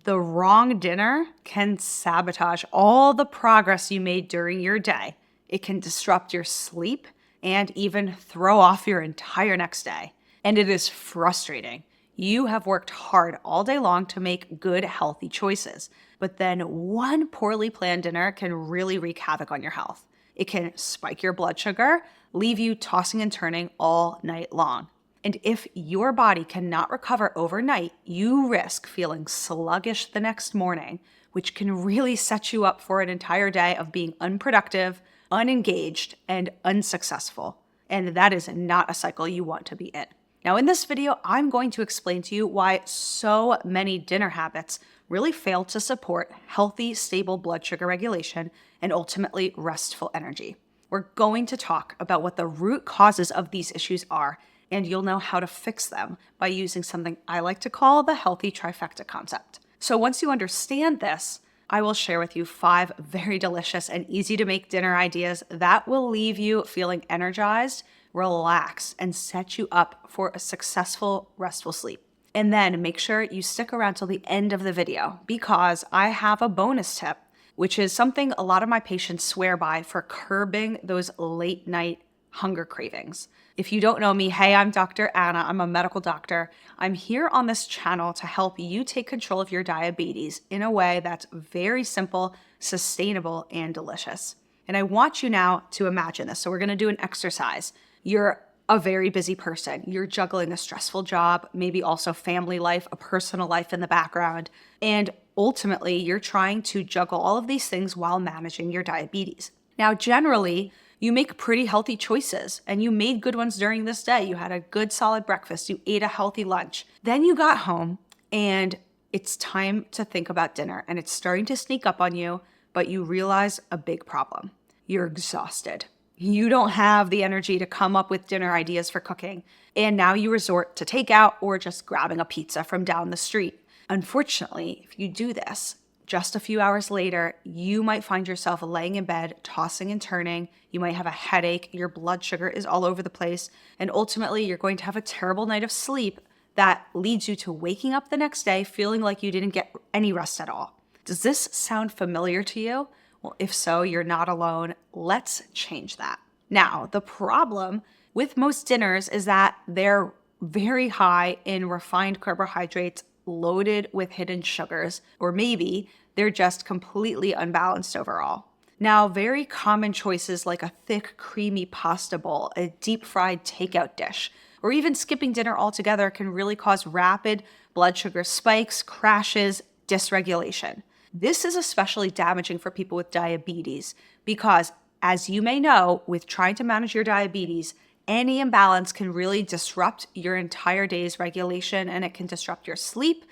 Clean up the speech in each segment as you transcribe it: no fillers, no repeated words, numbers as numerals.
The wrong dinner can sabotage all the progress you made during your day. It can disrupt your sleep and even throw off your entire next day. And it is frustrating. You have worked hard all day long to make good, healthy choices, but then one poorly planned dinner can really wreak havoc on your health. It can spike your blood sugar, leave you tossing and turning all night long. And if your body cannot recover overnight, you risk feeling sluggish the next morning, which can really set you up for an entire day of being unproductive, unengaged, and unsuccessful. And that is not a cycle you want to be in. Now, in this video, I'm going to explain to you why so many dinner habits really fail to support healthy, stable blood sugar regulation and ultimately restful energy. We're going to talk about what the root causes of these issues are, and you'll know how to fix them by using something I like to call the healthy trifecta concept. So once you understand this, I will share with you 5 very delicious and easy to make dinner ideas that will leave you feeling energized, relaxed, and set you up for a successful, restful sleep. And then make sure you stick around till the end of the video because I have a bonus tip, which is something a lot of my patients swear by for curbing those late night hunger cravings. If you don't know me, hey, I'm Dr. Anna. I'm a medical doctor. I'm here on this channel to help you take control of your diabetes in a way that's very simple, sustainable, and delicious. And I want you now to imagine this. So we're going to do an exercise. You're a very busy person. You're juggling a stressful job, maybe also family life, a personal life in the background. And ultimately, you're trying to juggle all of these things while managing your diabetes. Now, generally, you make pretty healthy choices and you made good ones during this day. You had a good solid breakfast. You ate a healthy lunch. Then you got home and it's time to think about dinner and it's starting to sneak up on you, but you realize a big problem. You're exhausted. You don't have the energy to come up with dinner ideas for cooking. And now you resort to takeout or just grabbing a pizza from down the street. Unfortunately, if you do this, just a few hours later, you might find yourself laying in bed, tossing and turning. You might have a headache. Your blood sugar is all over the place. And ultimately, you're going to have a terrible night of sleep that leads you to waking up the next day feeling like you didn't get any rest at all. Does this sound familiar to you? Well, if so, you're not alone. Let's change that. Now, the problem with most dinners is that they're very high in refined carbohydrates, loaded with hidden sugars, or maybe they're just completely unbalanced overall. Now, very common choices like a thick, creamy pasta bowl, a deep fried takeout dish, or even skipping dinner altogether can really cause rapid blood sugar spikes, crashes, dysregulation. This is especially damaging for people with diabetes because, as you may know, with trying to manage your diabetes, any imbalance can really disrupt your entire day's regulation and it can disrupt your sleep,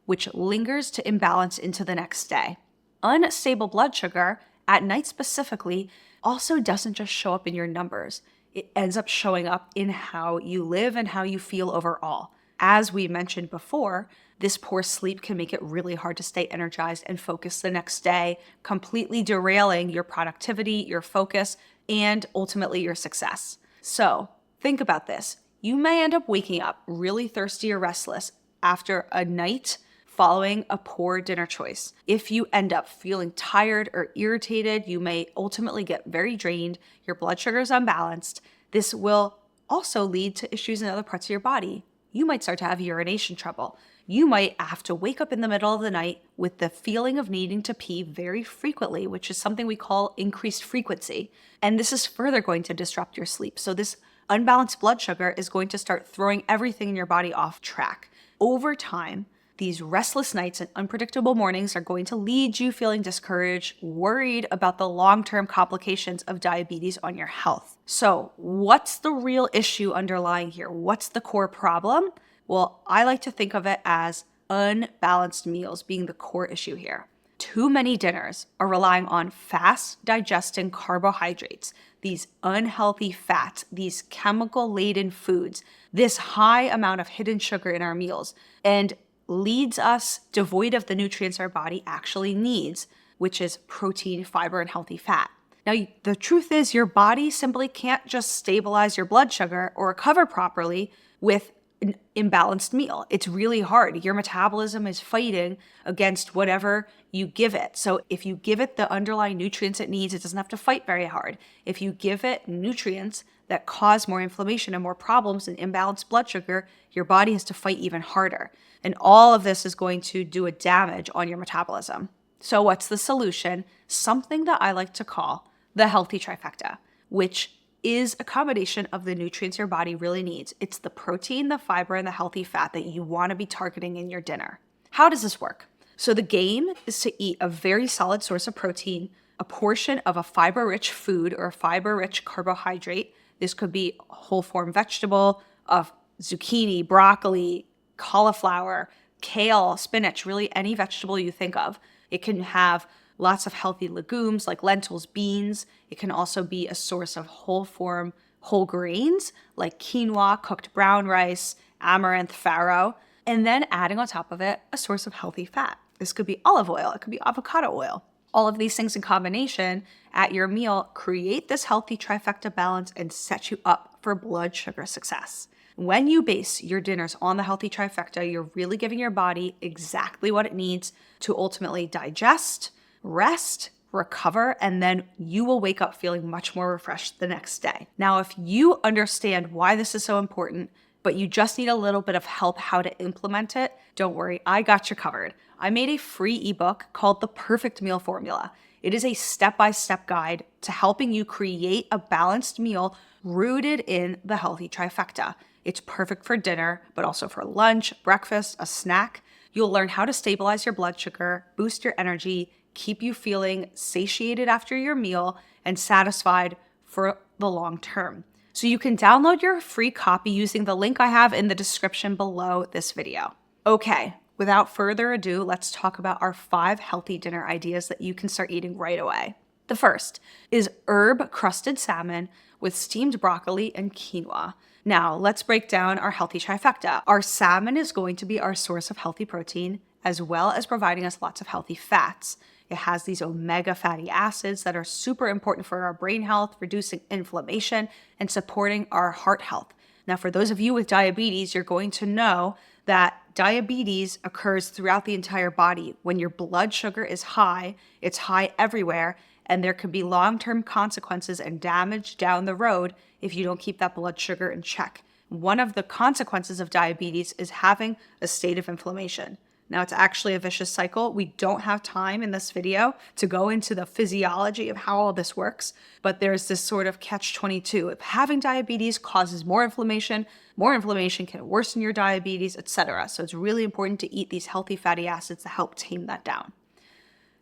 which lingers to imbalance into the next day. Unstable blood sugar, at night specifically, also doesn't just show up in your numbers. It ends up showing up in how you live and how you feel overall. As we mentioned before, this poor sleep can make it really hard to stay energized and focused the next day, completely derailing your productivity, your focus, and ultimately your success. So think about this. You may end up waking up really thirsty or restless after a night following a poor dinner choice. If you end up feeling tired or irritated, you may ultimately get very drained. Your blood sugar is unbalanced. This will also lead to issues in other parts of your body. You might start to have urination trouble. You might have to wake up in the middle of the night with the feeling of needing to pee very frequently, which is something we call increased frequency. And this is further going to disrupt your sleep. So this unbalanced blood sugar is going to start throwing everything in your body off track. Over time, these restless nights and unpredictable mornings are going to lead you feeling discouraged, worried about the long-term complications of diabetes on your health. So what's the real issue underlying here? What's the core problem? Well, I like to think of it as unbalanced meals being the core issue here. Too many dinners are relying on fast digesting carbohydrates, these unhealthy fats, these chemical-laden foods, this high amount of hidden sugar in our meals, and leads us devoid of the nutrients our body actually needs, which is protein, fiber, and healthy fat. Now, the truth is your body simply can't just stabilize your blood sugar or recover properly with an imbalanced meal. It's really hard. Your metabolism is fighting against whatever you give it. So if you give it the underlying nutrients it needs, it doesn't have to fight very hard. If you give it nutrients that cause more inflammation and more problems and imbalanced blood sugar, your body has to fight even harder. And all of this is going to do a damage on your metabolism. So what's the solution? Something that I like to call the healthy trifecta, which is a combination of the nutrients your body really needs. It's the protein, the fiber, and the healthy fat that you want to be targeting in your dinner. How does this work? So the game is to eat a very solid source of protein, a portion of a fiber-rich food or a fiber-rich carbohydrate. This could be a whole form vegetable, of zucchini, broccoli, cauliflower, kale, spinach, really any vegetable you think of. It can have lots of healthy legumes like lentils, beans. It can also be a source of whole grains like quinoa, cooked brown rice, amaranth, farro, and then adding on top of it a source of healthy fat. This could be olive oil, it could be avocado oil. All of these things in combination at your meal create this healthy trifecta balance and set you up for blood sugar success. When you base your dinners on the healthy trifecta, you're really giving your body exactly what it needs to ultimately digest, rest, recover, and then you will wake up feeling much more refreshed the next day. Now, if you understand why this is so important, but you just need a little bit of help how to implement it, don't worry, I got you covered. I made a free ebook called The Perfect Meal Formula. It is a step-by-step guide to helping you create a balanced meal rooted in the healthy trifecta. It's perfect for dinner, but also for lunch, breakfast, a snack. You'll learn how to stabilize your blood sugar, boost your energy, keep you feeling satiated after your meal, and satisfied for the long term. So you can download your free copy using the link I have in the description below this video. Okay, without further ado, let's talk about our 5 healthy dinner ideas that you can start eating right away. The first is herb-crusted salmon with steamed broccoli and quinoa. Now, let's break down our healthy trifecta. Our salmon is going to be our source of healthy protein, as well as providing us lots of healthy fats. It has these omega fatty acids that are super important for our brain health, reducing inflammation, and supporting our heart health. Now, for those of you with diabetes, you're going to know that diabetes occurs throughout the entire body. When your blood sugar is high, it's high everywhere, and there could be long-term consequences and damage down the road if you don't keep that blood sugar in check. One of the consequences of diabetes is having a state of inflammation. Now, it's actually a vicious cycle. We don't have time in this video to go into the physiology of how all this works, but there's this sort of catch-22. If having diabetes causes more inflammation can worsen your diabetes, etc. So it's really important to eat these healthy fatty acids to help tame that down.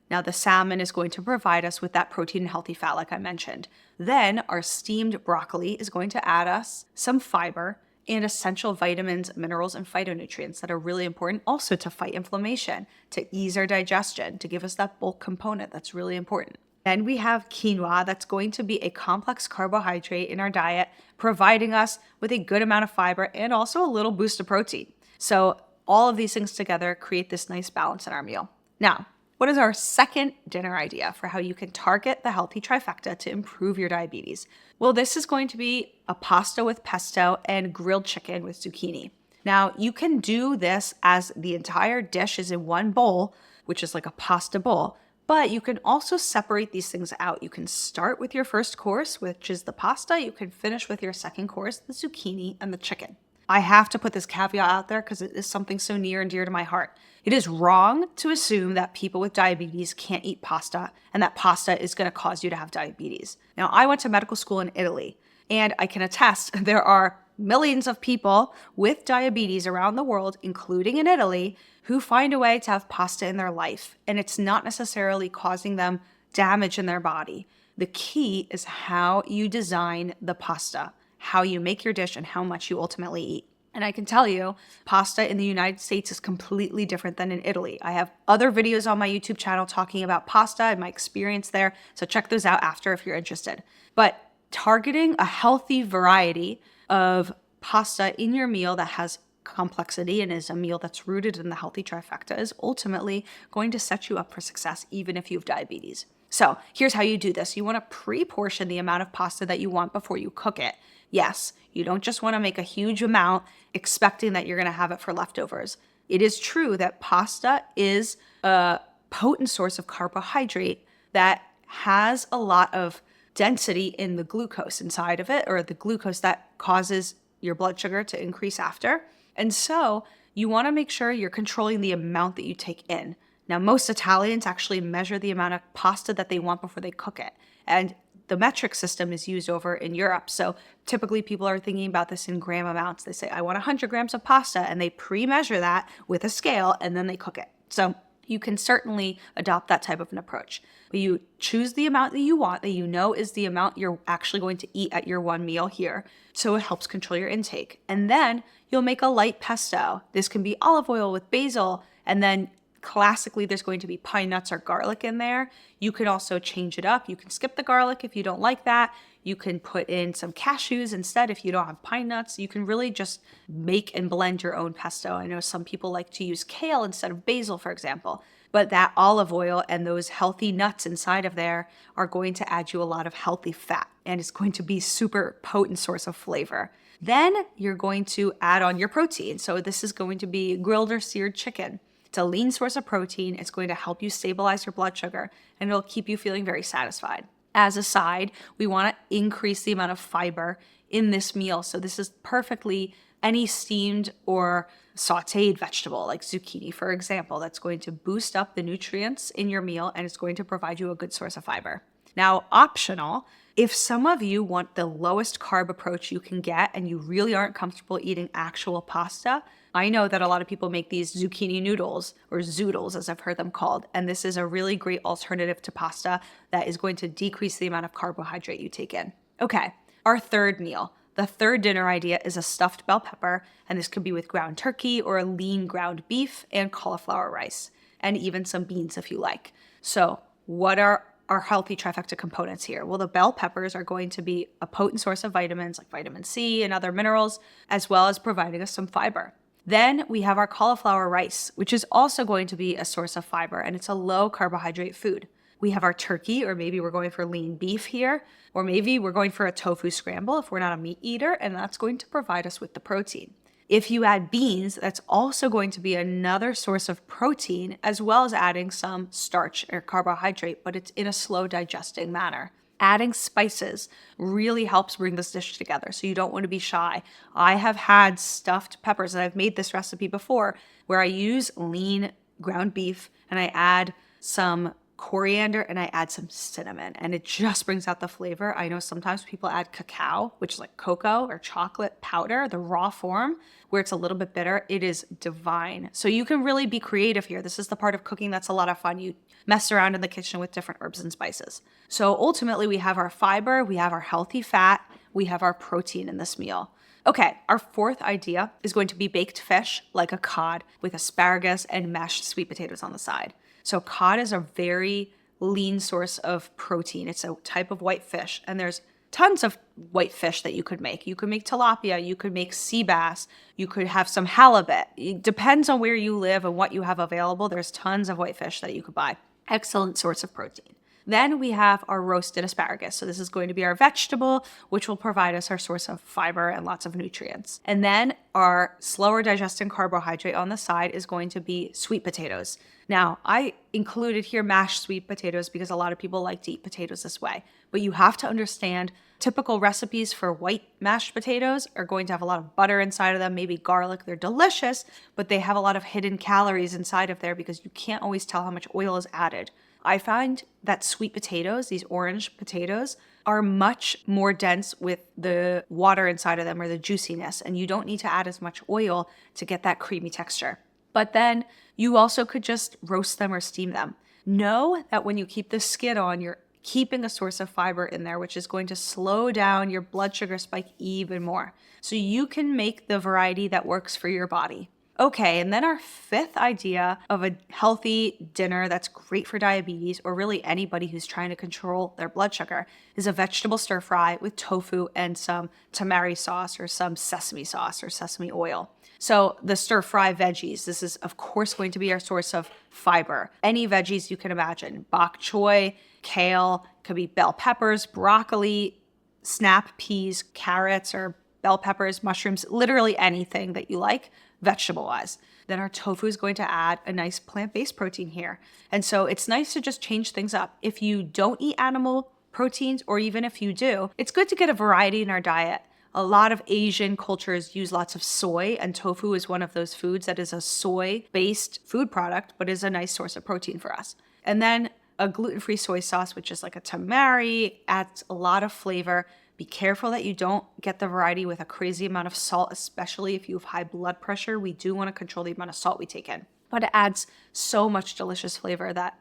Now, the salmon is going to provide us with that protein and healthy fat, like I mentioned. Then our steamed broccoli is going to add us some fiber and essential vitamins, minerals, and phytonutrients that are really important also to fight inflammation, to ease our digestion, to give us that bulk component that's really important. Then we have quinoa that's going to be a complex carbohydrate in our diet, providing us with a good amount of fiber and also a little boost of protein. So all of these things together create this nice balance in our meal. Now, what is our second dinner idea for how you can target the healthy trifecta to improve your diabetes? Well, this is going to be a pasta with pesto and grilled chicken with zucchini. Now, you can do this as the entire dish is in one bowl, which is like a pasta bowl, but you can also separate these things out. You can start with your first course, which is the pasta. You can finish with your second course, the zucchini and the chicken. I have to put this caveat out there because it is something so near and dear to my heart. It is wrong to assume that people with diabetes can't eat pasta and that pasta is going to cause you to have diabetes. Now, I went to medical school in Italy, and I can attest there are millions of people with diabetes around the world, including in Italy, who find a way to have pasta in their life, and it's not necessarily causing them damage in their body. The key is how you design the pasta, how you make your dish, and how much you ultimately eat. And I can tell you, pasta in the United States is completely different than in Italy. I have other videos on my YouTube channel talking about pasta and my experience there, so check those out after if you're interested. But targeting a healthy variety of pasta in your meal that has complexity and is a meal that's rooted in the healthy trifecta is ultimately going to set you up for success even if you have diabetes. So here's how you do this. You want to pre-portion the amount of pasta that you want before you cook it. Yes, you don't just want to make a huge amount expecting that you're going to have it for leftovers. It is true that pasta is a potent source of carbohydrate that has a lot of density in the glucose inside of it, or the glucose that causes your blood sugar to increase after. And so you want to make sure you're controlling the amount that you take in. Now, most Italians actually measure the amount of pasta that they want before they cook it. And the metric system is used over in Europe. So typically people are thinking about this in gram amounts. They say, I want 100 grams of pasta, and they pre-measure that with a scale, and then they cook it. So you can certainly adopt that type of an approach. But you choose the amount that you want, that you know is the amount you're actually going to eat at your one meal here. So it helps control your intake. And then you'll make a light pesto. This can be olive oil with basil, and then classically there's going to be pine nuts or garlic in there. You can also change it up. You can skip the garlic if you don't like that. You can put in some cashews instead if you don't have pine nuts. You can really just make and blend your own pesto. I know some people like to use kale instead of basil, for example, but that olive oil and those healthy nuts inside of there are going to add you a lot of healthy fat, and it's going to be super potent source of flavor. Then you're going to add on your protein. So this is going to be grilled or seared chicken. It's a lean source of protein. It's going to help you stabilize your blood sugar, and it'll keep you feeling very satisfied. As a side, we want to increase the amount of fiber in this meal. So this is perfectly any steamed or sauteed vegetable like zucchini, for example, that's going to boost up the nutrients in your meal, and it's going to provide you a good source of fiber. Now, optional, if some of you want the lowest carb approach you can get and you really aren't comfortable eating actual pasta, I know that a lot of people make these zucchini noodles, or zoodles as I've heard them called, and this is a really great alternative to pasta that is going to decrease the amount of carbohydrate you take in. Okay, our third meal. The third dinner idea is a stuffed bell pepper, and this could be with ground turkey or a lean ground beef and cauliflower rice, and even some beans if you like. So what are our healthy trifecta components here? Well, the bell peppers are going to be a potent source of vitamins like vitamin C and other minerals, as well as providing us some fiber. Then we have our cauliflower rice, which is also going to be a source of fiber, and it's a low carbohydrate food. We have our turkey, or maybe we're going for lean beef here, or maybe we're going for a tofu scramble if we're not a meat eater, and that's going to provide us with the protein. If you add beans, that's also going to be another source of protein, as well as adding some starch or carbohydrate, but it's in a slow digesting manner. Adding spices really helps bring this dish together, so you don't want to be shy. I have had stuffed peppers, and I've made this recipe before, where I use lean ground beef, and I add some coriander and I add some cinnamon, and it just brings out the flavor. I know sometimes people add cacao, which is like cocoa or chocolate powder, the raw form, where it's a little bit bitter. It is divine. So you can really be creative here. This is the part of cooking that's a lot of fun. You mess around in the kitchen with different herbs and spices. So ultimately we have our fiber, we have our healthy fat, we have our protein in this meal. Okay, our fourth idea is going to be baked fish like a cod with asparagus and mashed sweet potatoes on the side. So cod is a very lean source of protein. It's a type of white fish, and there's tons of white fish that you could make. You could make tilapia, you could make sea bass, you could have some halibut. It depends on where you live and what you have available. There's tons of white fish that you could buy. Excellent source of protein. Then we have our roasted asparagus. So this is going to be our vegetable, which will provide us our source of fiber and lots of nutrients. And then our slower digesting carbohydrate on the side is going to be sweet potatoes. Now, I included here mashed sweet potatoes because a lot of people like to eat potatoes this way. But you have to understand typical recipes for white mashed potatoes are going to have a lot of butter inside of them, maybe garlic. They're delicious, but they have a lot of hidden calories inside of there because you can't always tell how much oil is added. I find that sweet potatoes, these orange potatoes, are much more dense with the water inside of them or the juiciness, and you don't need to add as much oil to get that creamy texture. But then you also could just roast them or steam them. Know that when you keep the skin on, you're keeping a source of fiber in there, which is going to slow down your blood sugar spike even more. So you can make the variety that works for your body. Okay, and then our fifth idea of a healthy dinner that's great for diabetes, or really anybody who's trying to control their blood sugar, is a vegetable stir fry with tofu and some tamari sauce or some sesame sauce or sesame oil. So the stir fry veggies, this is of course going to be our source of fiber. Any veggies you can imagine, bok choy, kale, could be bell peppers, broccoli, snap peas, carrots, or bell peppers, mushrooms, literally anything that you like, vegetable-wise. Then our tofu is going to add a nice plant-based protein here. And so it's nice to just change things up. If you don't eat animal proteins, or even if you do, it's good to get a variety in our diet. A lot of Asian cultures use lots of soy, and tofu is one of those foods that is a soy-based food product, but is a nice source of protein for us. And then a gluten-free soy sauce, which is like a tamari, adds a lot of flavor. Be careful that you don't get the variety with a crazy amount of salt, especially if you have high blood pressure. We do want to control the amount of salt we take in. But it adds so much delicious flavor that,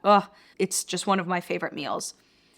it's just one of my favorite meals.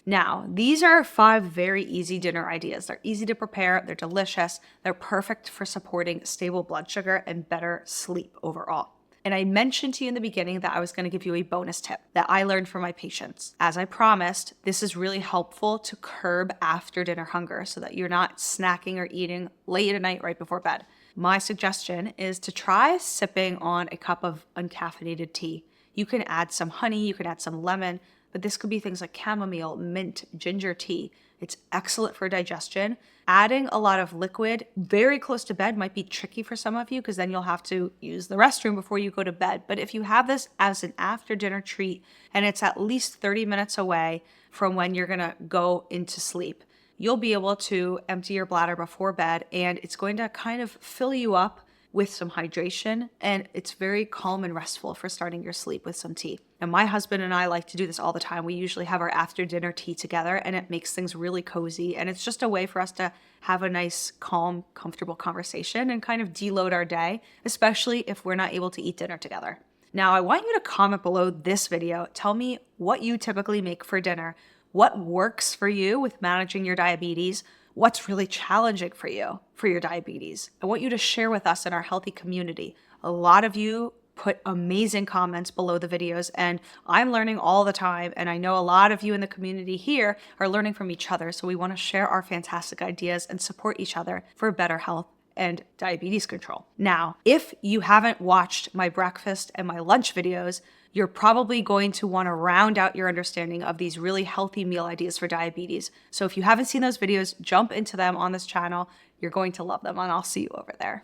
Now, these are 5 very easy dinner ideas. They're easy to prepare, they're delicious, they're perfect for supporting stable blood sugar and better sleep overall. And I mentioned to you in the beginning that I was going to give you a bonus tip that I learned from my patients. As I promised, this is really helpful to curb after dinner hunger so that you're not snacking or eating late at night right before bed. My suggestion is to try sipping on a cup of uncaffeinated tea. You can add some honey, you can add some lemon, but this could be things like chamomile, mint, ginger tea. It's excellent for digestion. Adding a lot of liquid very close to bed might be tricky for some of you because then you'll have to use the restroom before you go to bed. But if you have this as an after dinner treat and it's at least 30 minutes away from when you're gonna go into sleep, you'll be able to empty your bladder before bed and it's going to kind of fill you up with some hydration, and it's very calm and restful for starting your sleep with some tea. And my husband and I like to do this all the time. We usually have our after dinner tea together and it makes things really cozy, and it's just a way for us to have a nice, calm, comfortable conversation and kind of deload our day, especially if we're not able to eat dinner together. Now, I want you to comment below this video. Tell me what you typically make for dinner, what works for you with managing your diabetes, what's really challenging for you for your diabetes. I want you to share with us in our healthy community. A lot of you put amazing comments below the videos, and I'm learning all the time. And I know a lot of you in the community here are learning from each other. So we want to share our fantastic ideas and support each other for better health and diabetes control. Now, if you haven't watched my breakfast and my lunch videos, you're probably going to want to round out your understanding of these really healthy meal ideas for diabetes. So if you haven't seen those videos, jump into them on this channel. You're going to love them, and I'll see you over there.